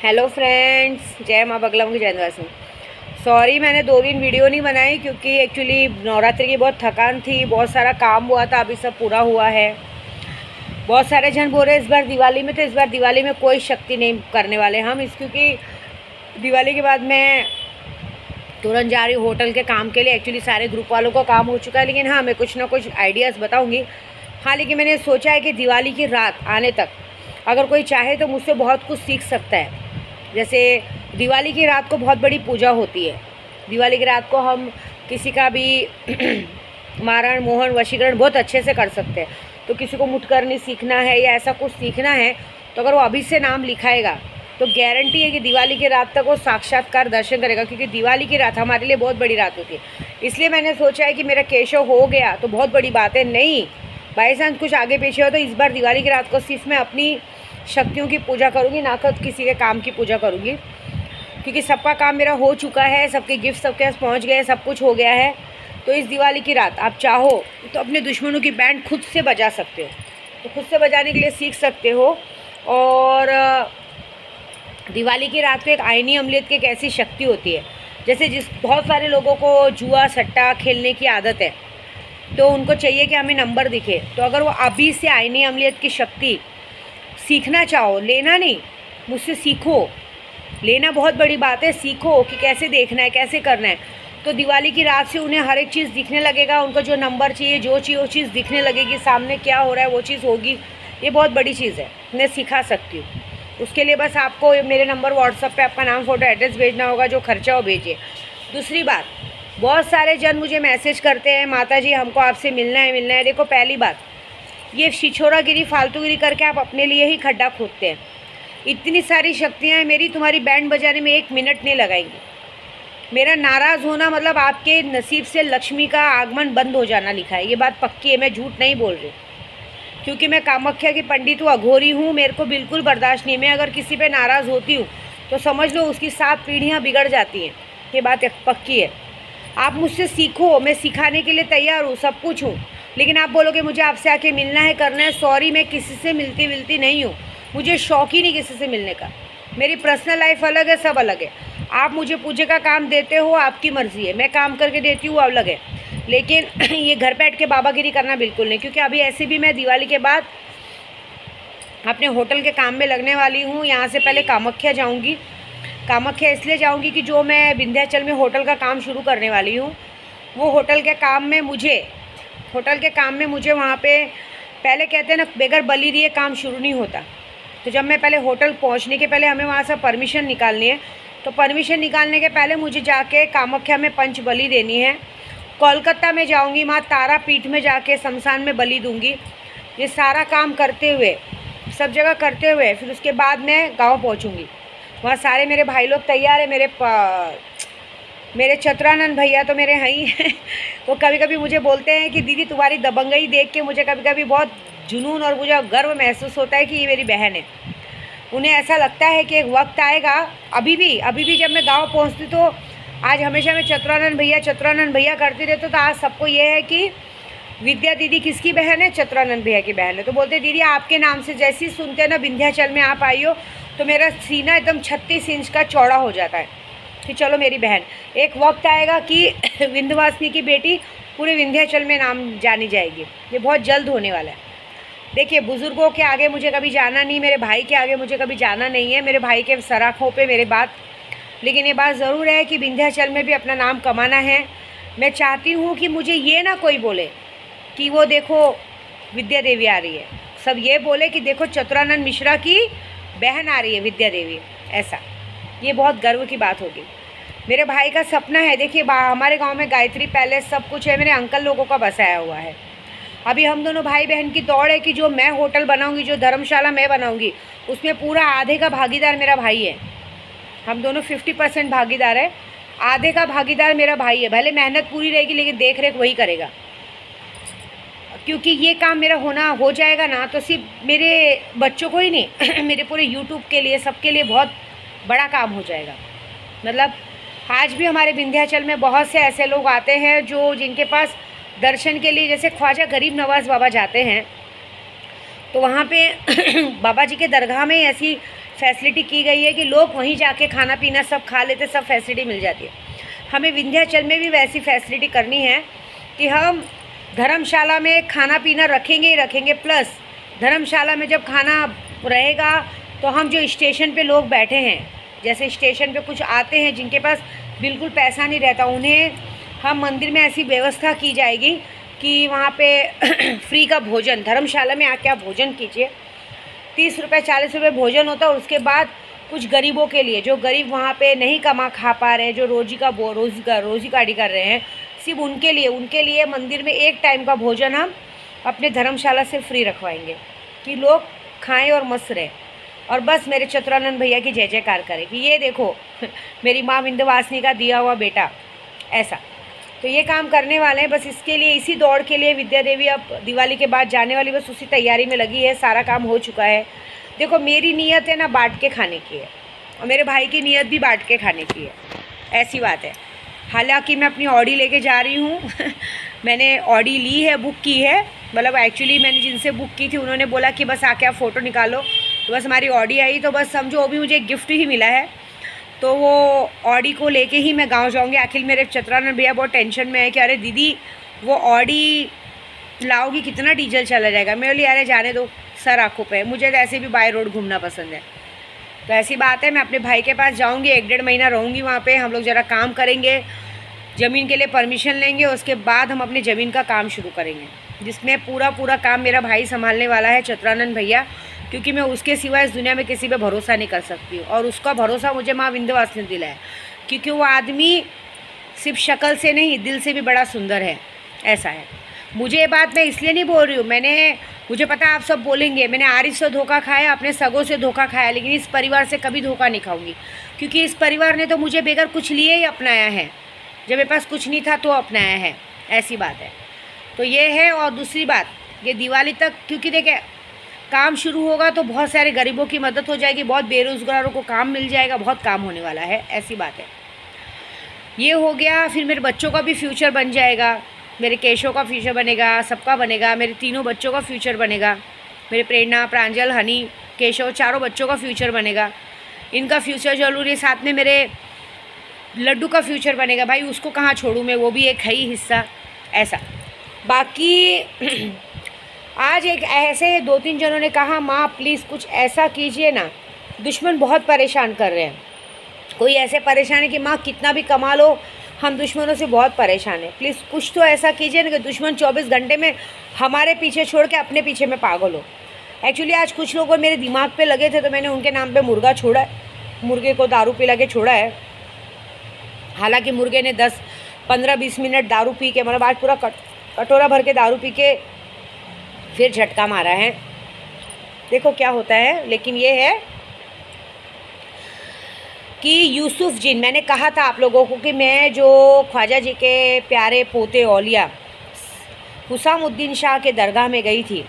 Hello friends, जय माँ बगला की जयवासी। सॉरी मैंने 2 दिन वीडियो नहीं बनाई क्योंकि एक्चुअली नवरात्रि की बहुत थकान थी, बहुत सारा काम हुआ था, अभी सब पूरा हुआ है। बहुत सारे जन बोल रहे इस बार दिवाली में, तो इस बार दिवाली में कोई शक्ति नहीं करने वाले हम क्योंकि दिवाली के बाद मैं तुरंत जा रही हूँ होटल के काम के लिए। एक्चुअली सारे ग्रुप वालों का काम हो चुका है, लेकिन हाँ मैं कुछ ना कुछ आइडियाज़ बताऊँगी। हाँ, लेकिन मैंने सोचा है कि दिवाली की रात आने तक अगर कोई चाहे तो मुझसे बहुत कुछ सीख सकता है। जैसे दिवाली की रात को बहुत बड़ी पूजा होती है। दिवाली की रात को हम किसी का भी मारण मोहन वशीकरण बहुत अच्छे से कर सकते हैं। तो किसी को मुठ करनी सीखना है या ऐसा कुछ सीखना है तो अगर वो अभी से नाम लिखाएगा तो गारंटी है कि दिवाली की रात तक वो साक्षात्कार दर्शन करेगा, क्योंकि दिवाली की रात हमारे लिए बहुत बड़ी रात होती है। इसलिए मैंने सोचा है कि मेरा केशव हो गया तो बहुत बड़ी बात है, नहीं बाई चांस कुछ आगे पीछे हो तो इस बार दिवाली की रात को सिर्फ मैं अपनी शक्तियों की पूजा करूँगी, ना कि किसी के काम की पूजा करूँगी, क्योंकि सबका काम मेरा हो चुका है, सबके गिफ्ट सबके पास पहुँच गए, सब कुछ हो गया है। तो इस दिवाली की रात आप चाहो तो अपने दुश्मनों की बैंड खुद से बजा सकते हो, तो खुद से बजाने के लिए सीख सकते हो। और दिवाली की रात को एक आईनी अमलियत की एक ऐसी शक्ति होती है, जैसे बहुत सारे लोगों को जुआ सट्टा खेलने की आदत है, तो उनको चाहिए कि हमें नंबर दिखे। तो अगर वो अभी से आईनी अमलियत की शक्ति सीखना चाहो, लेना नहीं, मुझसे सीखो। लेना बहुत बड़ी बात है, सीखो कि कैसे देखना है, कैसे करना है। तो दिवाली की रात से उन्हें हर एक चीज़ दिखने लगेगा, उनको जो नंबर चाहिए, जो चाहिए वो चीज़ दिखने लगेगी, सामने क्या हो रहा है वो चीज़ होगी। ये बहुत बड़ी चीज़ है, मैं सिखा सकती हूँ। उसके लिए बस आपको मेरे नंबर व्हाट्सअप पे आपका नाम फ़ोटो एड्रेस भेजना होगा, जो खर्चा हो भेजिए। दूसरी बात, बहुत सारे जन मुझे मैसेज करते हैं, माता जी हमको आपसे मिलना है मिलना है। देखो, पहली बात, ये छिछोरागिरी फालतूगिरी करके आप अपने लिए ही खड्डा खोदते हैं। इतनी सारी शक्तियाँ हैं मेरी, तुम्हारी बैंड बजाने में 1 मिनट नहीं लगाएंगी। मेरा नाराज़ होना मतलब आपके नसीब से लक्ष्मी का आगमन बंद हो जाना लिखा है, ये बात पक्की है, मैं झूठ नहीं बोल रही। क्योंकि मैं कामाख्या की पंडित हूँ, अघोरी हूँ, मेरे को बिल्कुल बर्दाश्त नहीं। मैं अगर किसी पे नाराज़ होती हूँ तो समझ लो उसकी 7 पीढ़ियाँ बिगड़ जाती हैं, ये बात पक्की है। आप मुझसे सीखो, मैं सिखाने के लिए तैयार हूँ, सब कुछ हूँ। लेकिन आप बोलोगे मुझे आपसे आके मिलना है, करना है, सॉरी मैं किसी से मिलती नहीं हूँ, मुझे शौक ही नहीं किसी से मिलने का। मेरी पर्सनल लाइफ अलग है, सब अलग है। आप मुझे पूजे का काम देते हो, आपकी मर्ज़ी है, मैं काम करके देती हूँ, अलग है। लेकिन ये घर बैठ के बाबागिरी करना बिल्कुल नहीं, क्योंकि अभी ऐसे भी मैं दिवाली के बाद अपने होटल के काम में लगने वाली हूँ। यहाँ से पहले कामाख्या जाऊँगी। कामाख्या इसलिए जाऊँगी कि जो मैं विंध्याचल में होटल का काम शुरू करने वाली हूँ, वो होटल के काम में मुझे वहाँ पे पहले कहते हैं ना, बगैर बलि दिए काम शुरू नहीं होता। तो जब मैं पहले होटल पहुँचने के पहले हमें वहाँ से परमिशन निकालनी है, तो परमिशन निकालने के पहले मुझे जाके कामाख्या में पंच बलि देनी है। कोलकाता में जाऊँगी, माँ तारा पीठ में जाके शमशान में बलि दूँगी। ये सारा काम करते हुए, सब जगह करते हुए, फिर उसके बाद मैं गाँव पहुँचूँगी। वहाँ सारे मेरे भाई लोग तैयार है, मेरे चतुरानंद भैया तो मेरे हैं ही हैं। वो कभी कभी मुझे बोलते हैं कि दीदी तुम्हारी दबंगई देख के मुझे कभी कभी बहुत जुनून और मुझे गर्व महसूस होता है कि ये मेरी बहन है। उन्हें ऐसा लगता है कि एक वक्त आएगा, अभी भी जब मैं गांव पहुंचती तो आज हमेशा मैं चतुरानंद भैया करती रहती, तो आज सबको ये है कि विद्या दीदी किसकी बहन है, चतुरानंद भैया की बहन है। तो बोलते दीदी आपके नाम से जैसे ही सुनते हैं ना विंध्याचल में आप आई हो, तो मेरा सीना एकदम 36 इंच का चौड़ा हो जाता है कि चलो मेरी बहन। एक वक्त आएगा कि विंध्यवासिनी की बेटी पूरे विंध्याचल में नाम जानी जाएगी, ये बहुत जल्द होने वाला है। देखिए, बुज़ुर्गों के आगे मुझे कभी जाना नहीं, मेरे भाई के आगे मुझे कभी जाना नहीं है, मेरे भाई के सराखों पे मेरे बात। लेकिन ये बात ज़रूर है कि विंध्याचल में भी अपना नाम कमाना है। मैं चाहती हूँ कि मुझे ये ना कोई बोले कि वो देखो विद्या देवी आ रही है, सब ये बोले कि देखो चतुरानंद मिश्रा की बहन आ रही है विद्या देवी, ऐसा। ये बहुत गर्व की बात होगी। मेरे भाई का सपना है, देखिए हमारे गांव में गायत्री पैलेस सब कुछ है, मेरे अंकल लोगों का बसाया हुआ है। अभी हम दोनों भाई बहन की दौड़ है कि जो मैं होटल बनाऊंगी, जो धर्मशाला मैं बनाऊंगी, उसमें पूरा आधे का भागीदार मेरा भाई है। हम दोनों 50% भागीदार है, आधे का भागीदार मेरा भाई है। भले मेहनत पूरी रहेगी लेकिन देख रेख वही करेगा, क्योंकि ये काम मेरा हो जाएगा ना, तो सिर्फ मेरे बच्चों को ही नहीं मेरे पूरे यूट्यूब के लिए, सबके लिए बहुत बड़ा काम हो जाएगा। मतलब आज भी हमारे विंध्याचल में बहुत से ऐसे लोग आते हैं जो जिनके पास दर्शन के लिए, जैसे ख्वाजा गरीब नवाज़ बाबा जाते हैं, तो वहाँ पे बाबा जी के दरगाह में ऐसी फैसिलिटी की गई है कि लोग वहीं जाके खाना पीना सब खा लेते, सब फैसिलिटी मिल जाती है। हमें विंध्याचल में भी वैसी फैसिलिटी करनी है कि हम धर्मशाला में खाना पीना रखेंगे ही रखेंगे, प्लस धर्मशाला में जब खाना रहेगा तो हम जो स्टेशन पे लोग बैठे हैं, जैसे स्टेशन पे कुछ आते हैं जिनके पास बिल्कुल पैसा नहीं रहता, उन्हें हम मंदिर में ऐसी व्यवस्था की जाएगी कि वहाँ पे फ्री का भोजन, धर्मशाला में आके आप भोजन कीजिए। 30 रुपये 40 रुपये भोजन होता है। और उसके बाद कुछ गरीबों के लिए, जो गरीब वहाँ पे नहीं कमा खा पा रहे हैं, जो रोजी काटी कर रहे हैं, सिर्फ उनके लिए मंदिर में एक टाइम का भोजन हम अपने धर्मशाला से फ्री रखवाएंगे कि लोग खाएं और मस्त रहें। और बस मेरे चतुरानंद भैया की जय जयकार करें कि ये देखो मेरी माँ विंध्यवासिनी का दिया हुआ बेटा, ऐसा। तो ये काम करने वाले हैं। बस इसके लिए, इसी दौड़ के लिए विद्या देवी अब दिवाली के बाद जाने वाली, बस उसी तैयारी में लगी है। सारा काम हो चुका है। देखो मेरी नीयत है ना बांट के खाने की है, और मेरे भाई की नीयत भी बांट के खाने की है, ऐसी बात है। हालांकि मैं अपनी ऑडी लेके जा रही हूँ मैंने ऑडी ली है, बुक की है। मतलब एक्चुअली मैंने जिनसे बुक की थी उन्होंने बोला कि बस आके आप फ़ोटो निकालो, तो बस हमारी ऑडी आई। तो बस समझो वो भी मुझे गिफ्ट ही मिला है, तो वो ऑडी को लेके ही मैं गांव जाऊंगी। आखिर मेरे चतुरानंद भैया बहुत टेंशन में है कि अरे दीदी वो ऑडी लाओगी, कितना डीजल चला जाएगा। मैं बोली अरे जाने दो, सर आँखों पे, मुझे तो ऐसे भी बाय रोड घूमना पसंद है। तो ऐसी बात है, मैं अपने भाई के पास जाऊंगी, 1-1.5 महीना रहूँगी वहाँ पे। हम लोग ज़रा काम करेंगे, ज़मीन के लिए परमिशन लेंगे, उसके बाद हम अपनी ज़मीन का काम शुरू करेंगे, जिसमें पूरा काम मेरा भाई संभालने वाला है, चतुरानंद भैया। क्योंकि मैं उसके सिवा इस दुनिया में किसी पे भरोसा नहीं कर सकती हूँ, और उसका भरोसा मुझे माँ विंध्यवासिनी ने दिलाया, क्योंकि वो आदमी सिर्फ शक्ल से नहीं दिल से भी बड़ा सुंदर है, ऐसा है। मुझे ये बात मैं इसलिए नहीं बोल रही हूँ, मुझे पता आप सब बोलेंगे मैंने आरिफ से धोखा खाया, अपने सगों से धोखा खाया, लेकिन इस परिवार से कभी धोखा नहीं खाऊंगी, क्योंकि इस परिवार ने तो मुझे बगैर कुछ लिए ही अपनाया है। जब मेरे पास कुछ नहीं था तो अपनाया है, ऐसी बात है। तो ये है। और दूसरी बात, ये दिवाली तक, क्योंकि देखें काम शुरू होगा तो बहुत सारे गरीबों की मदद हो जाएगी, बहुत बेरोज़गारों को काम मिल जाएगा, बहुत काम होने वाला है, ऐसी बात है। ये हो गया। फिर मेरे बच्चों का भी फ्यूचर बन जाएगा, मेरे केशव का फ्यूचर बनेगा, सबका बनेगा, मेरे तीनों बच्चों का फ्यूचर बनेगा, मेरे प्रेरणा, प्रांजल, हनी, केशव, चारों बच्चों का फ्यूचर बनेगा। इनका फ्यूचर जरूरी है, साथ में मेरे लड्डू का फ्यूचर बनेगा। भाई उसको कहाँ छोड़ूँ मैं, वो भी एक है ही हिस्सा, ऐसा। बाकी आज एक ऐसे 2-3 जनों ने कहा माँ प्लीज़ कुछ ऐसा कीजिए ना, दुश्मन बहुत परेशान कर रहे हैं। कोई ऐसे परेशान है कि माँ कितना भी कमा लो हम दुश्मनों से बहुत परेशान हैं, प्लीज़ कुछ तो ऐसा कीजिए ना कि दुश्मन 24 घंटे में हमारे पीछे छोड़ के अपने पीछे में पागल हो। एक्चुअली आज कुछ लोग मेरे दिमाग पे लगे थे, तो मैंने उनके नाम पे मुर्गा छोड़ा है, मुर्गे को दारू पिला के छोड़ा है। हालांकि मुर्गे ने 10-15-20 मिनट दारू पी के, मतलब आज पूरा कटोरा भर के दारू पी के फिर झटका मारा है। देखो क्या होता है। लेकिन ये है कि यूसुफ जिन, मैंने कहा था आप लोगों को कि मैं जो ख्वाजा जी के प्यारे पोते औलिया हुसामुद्दीन शाह के दरगाह में गई थी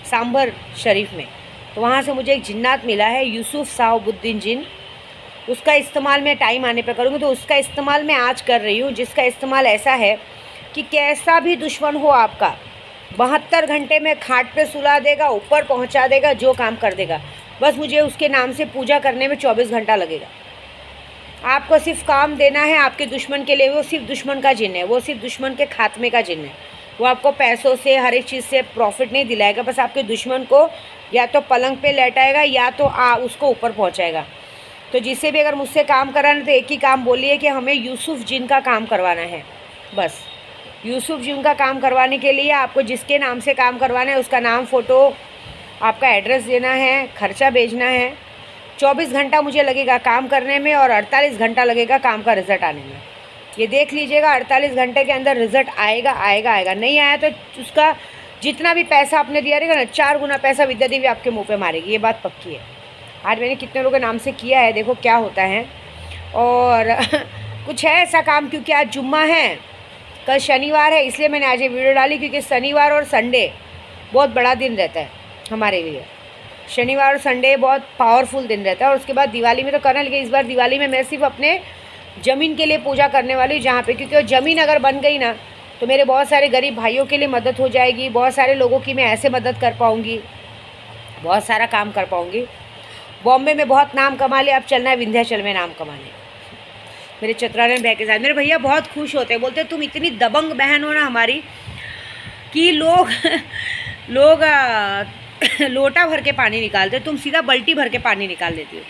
सांभर शरीफ में, तो वहाँ से मुझे एक जिन्नात मिला है यूसुफ साहबुद्दीन जिन। उसका इस्तेमाल मैं टाइम आने पर करूँगी, तो उसका इस्तेमाल मैं आज कर रही हूँ, जिसका इस्तेमाल ऐसा है कि कैसा भी दुश्मन हो आपका 72 घंटे में खाट पे सुला देगा, ऊपर पहुंचा देगा, जो काम कर देगा। बस मुझे उसके नाम से पूजा करने में 24 घंटा लगेगा। आपको सिर्फ काम देना है आपके दुश्मन के लिए। वो सिर्फ दुश्मन का जिन है, वो सिर्फ दुश्मन के खात्मे का जिन है। वो आपको पैसों से, हर एक चीज़ से प्रॉफिट नहीं दिलाएगा, बस आपके दुश्मन को या तो पलंग पे लेटाएगा या तो उसको ऊपर पहुँचाएगा। तो जिससे भी अगर मुझसे काम कराना तो एक ही काम बोलिए कि हमें यूसुफ जिन का काम करवाना है। बस यूसुफ जिन का काम करवाने के लिए आपको जिसके नाम से काम करवाना है उसका नाम, फ़ोटो, आपका एड्रेस देना है, खर्चा भेजना है। 24 घंटा मुझे लगेगा काम करने में और 48 घंटा लगेगा काम का रिज़ल्ट आने में। ये देख लीजिएगा, 48 घंटे के अंदर रिज़ल्ट आएगा। नहीं आया तो उसका जितना भी पैसा आपने दिया रहेगा ना, 4 गुना पैसा विद्या देवी आपके मुँह पे मारेगी, ये बात पक्की है। आज मैंने कितने लोगों के नाम से किया है, देखो क्या होता है। और कुछ है ऐसा काम, क्योंकि आज जुम्मा है, कल शनिवार है, इसलिए मैंने आज ये वीडियो डाली, क्योंकि शनिवार और संडे बहुत बड़ा दिन रहता है हमारे लिए। शनिवार और संडे बहुत पावरफुल दिन रहता है। और उसके बाद दिवाली में तो करना, लेकिन इस बार दिवाली में मैं सिर्फ अपने ज़मीन के लिए पूजा करने वाली हूँ, जहाँ पे, क्योंकि वो ज़मीन अगर बन गई ना तो मेरे बहुत सारे गरीब भाइयों के लिए मदद हो जाएगी, बहुत सारे लोगों की मैं ऐसे मदद कर पाऊँगी, बहुत सारा काम कर पाऊँगी। बॉम्बे में बहुत नाम कमा लिया, अब चलना है विंध्याचल में नाम कमाने। मेरे चतुरानंद भाई के साथ मेरे भैया बहुत खुश होते, बोलते तुम इतनी दबंग बहन हो ना हमारी कि लोग लोटा भर के पानी निकालते, तुम सीधा बल्टी भर के पानी निकाल देती हो।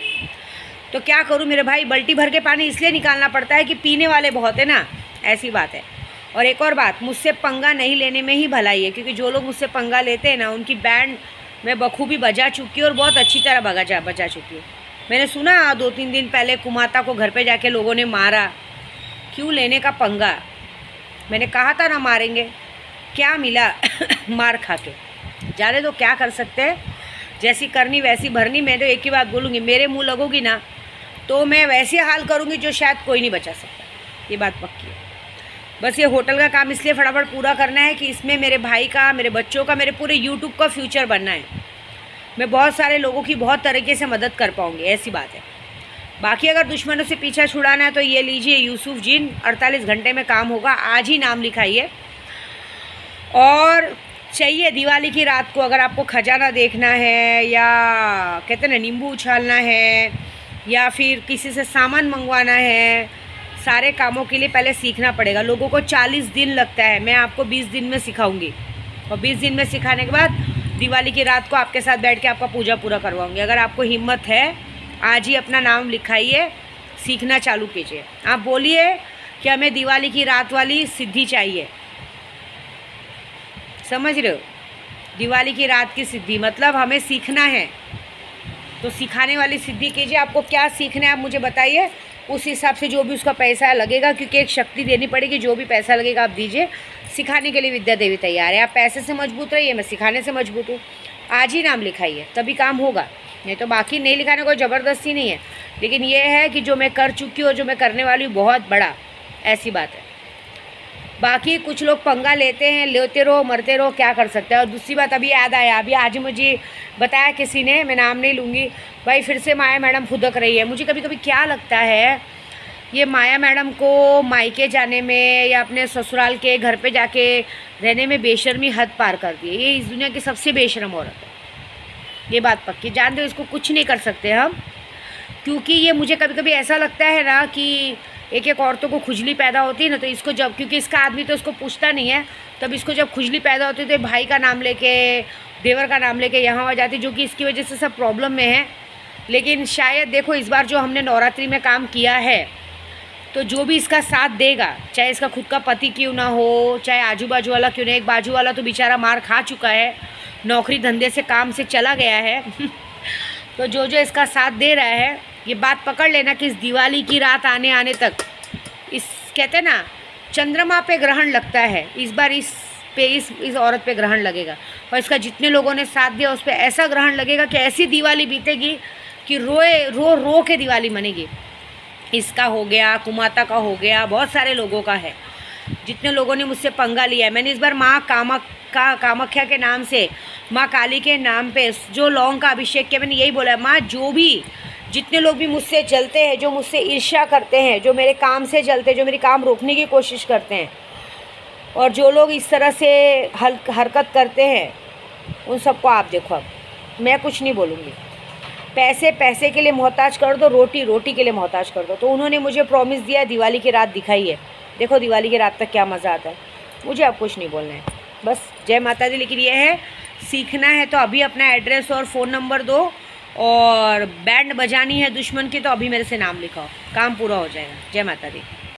तो क्या करूँ मेरे भाई, बल्टी भर के पानी इसलिए निकालना पड़ता है कि पीने वाले बहुत है ना, ऐसी बात है। और एक और बात, मुझसे पंगा नहीं लेने में ही भलाई है, क्योंकि जो लोग मुझसे पंगा लेते हैं ना, उनकी बैंड मैं बखूबी बजा चुकी हूँ और बहुत अच्छी तरह बजा चुकी हूँ। मैंने सुना 2-3 दिन पहले कुमाता को घर पे जाके लोगों ने मारा, क्यों लेने का पंगा। मैंने कहा था ना मारेंगे, क्या मिला मार खा के। जाने दो, क्या कर सकते हैं, जैसी करनी वैसी भरनी। मैं तो एक ही बात बोलूँगी, मेरे मुँह लगोगी ना तो मैं वैसे हाल करूँगी जो शायद कोई नहीं बचा सकता, ये बात पक्की है। बस ये होटल का काम इसलिए फटाफट पूरा करना है कि इसमें मेरे भाई का, मेरे बच्चों का, मेरे पूरे यूट्यूब का फ्यूचर बनना है। मैं बहुत सारे लोगों की बहुत तरीके से मदद कर पाऊँगी, ऐसी बात है। बाकी अगर दुश्मनों से पीछा छुड़ाना है तो ये लीजिए यूसुफ जिन, 48 घंटे में काम होगा, आज ही नाम लिखाइए। और चाहिए दिवाली की रात को, अगर आपको खजाना देखना है या कहते हैं ना नींबू उछालना है या फिर किसी से सामान मंगवाना है, सारे कामों के लिए पहले सीखना पड़ेगा। लोगों को 40 दिन लगता है, मैं आपको 20 दिन में सिखाऊंगी। और 20 दिन में सिखाने के बाद दिवाली की रात को आपके साथ बैठ के आपका पूजा पूरा करवाऊंगी। अगर आपको हिम्मत है, आज ही अपना नाम लिखाइए, सीखना चालू कीजिए। आप बोलिए कि हमें दिवाली की रात वाली सिद्धि चाहिए, समझ रहे हो, दिवाली की रात की सिद्धि मतलब हमें सीखना है, तो सिखाने वाली सिद्धि कीजिए। आपको क्या सीखना है आप मुझे बताइए, उस हिसाब से जो भी उसका पैसा लगेगा, क्योंकि एक शक्ति देनी पड़ेगी, जो भी पैसा लगेगा आप दीजिए। सिखाने के लिए विद्या देवी तैयार है। आप पैसे से मजबूत रहिए, मैं सिखाने से मजबूत हूँ। आज ही नाम लिखाइए, तभी काम होगा, नहीं तो बाकी नहीं लिखाने कोई ज़बरदस्ती नहीं है। लेकिन ये है कि जो मैं कर चुकी हूँ, जो मैं करने वाली हूँ, बहुत बड़ा, ऐसी बात है। बाकी कुछ लोग पंगा लेते हैं, लेते रहो मरते रहो, क्या कर सकते हैं। और दूसरी बात अभी याद आया, अभी आज मुझे बताया किसी ने, मैं नाम नहीं लूँगी भाई, फिर से माया मैडम फुदक रही है। मुझे कभी कभी क्या लगता है, ये माया मैडम को मायके जाने में या अपने ससुराल के घर पे जाके रहने में बेशर्मी हद पार कर दी है। ये इस दुनिया की सबसे बेशर्म औरत है, ये बात पक्की। जानते हो इसको कुछ नहीं कर सकते हम, क्योंकि ये मुझे कभी कभी ऐसा लगता है ना कि एक औरतों को खुजली पैदा होती है ना, तो इसको जब, क्योंकि इसका आदमी तो इसको पूछता नहीं है, तब इसको जब खुजली पैदा होती है तो भाई का नाम लेके, देवर का नाम लेके यहाँ आ जाती, जो कि इसकी वजह से सब प्रॉब्लम में है। लेकिन शायद देखो इस बार जो हमने नवरात्रि में काम किया है, तो जो भी इसका साथ देगा, चाहे इसका खुद का पति क्यों ना हो, चाहे आजू बाजू वाला क्यों ना, एक बाजू वाला तो बेचारा मार खा चुका है, नौकरी धंधे से काम से चला गया है तो जो जो इसका साथ दे रहा है, ये बात पकड़ लेना कि इस दिवाली की रात आने तक, इस कहते हैं ना चंद्रमा पे ग्रहण लगता है, इस बार इस औरत पे ग्रहण लगेगा। और इसका जितने लोगों ने साथ दिया उस पर ऐसा ग्रहण लगेगा कि ऐसी दिवाली बीतेगी कि रो के दिवाली मनेगी। इसका हो गया, कुमाता का हो गया, बहुत सारे लोगों का है, जितने लोगों ने मुझसे पंगा लिया है। मैंने इस बार माँ कामाख्या के नाम से, माँ काली के नाम पे जो लौंग का अभिषेक किया, मैंने यही बोला है, माँ जो भी जितने लोग भी मुझसे जलते हैं, जो मुझसे ईर्ष्या करते हैं, जो मेरे काम से जलते हैं, जो मेरी काम रोकने की कोशिश करते हैं, और जो लोग इस तरह से हरकत करते हैं, उन सबको आप देखो, अब मैं कुछ नहीं बोलूँगी। पैसे के लिए मोहताज कर दो, रोटी के लिए मोहताज कर दो। तो उन्होंने मुझे प्रॉमिस दिया दिवाली की रात दिखाई है, देखो दिवाली की रात तक क्या मज़ा आता है। मुझे अब कुछ नहीं बोलना है, बस जय माता दी। लेकिन ये है, सीखना है तो अभी अपना एड्रेस और फ़ोन नंबर दो, और बैंड बजानी है दुश्मन की तो अभी मेरे से नाम लिखाओ, काम पूरा हो जाएगा। जय माता दी।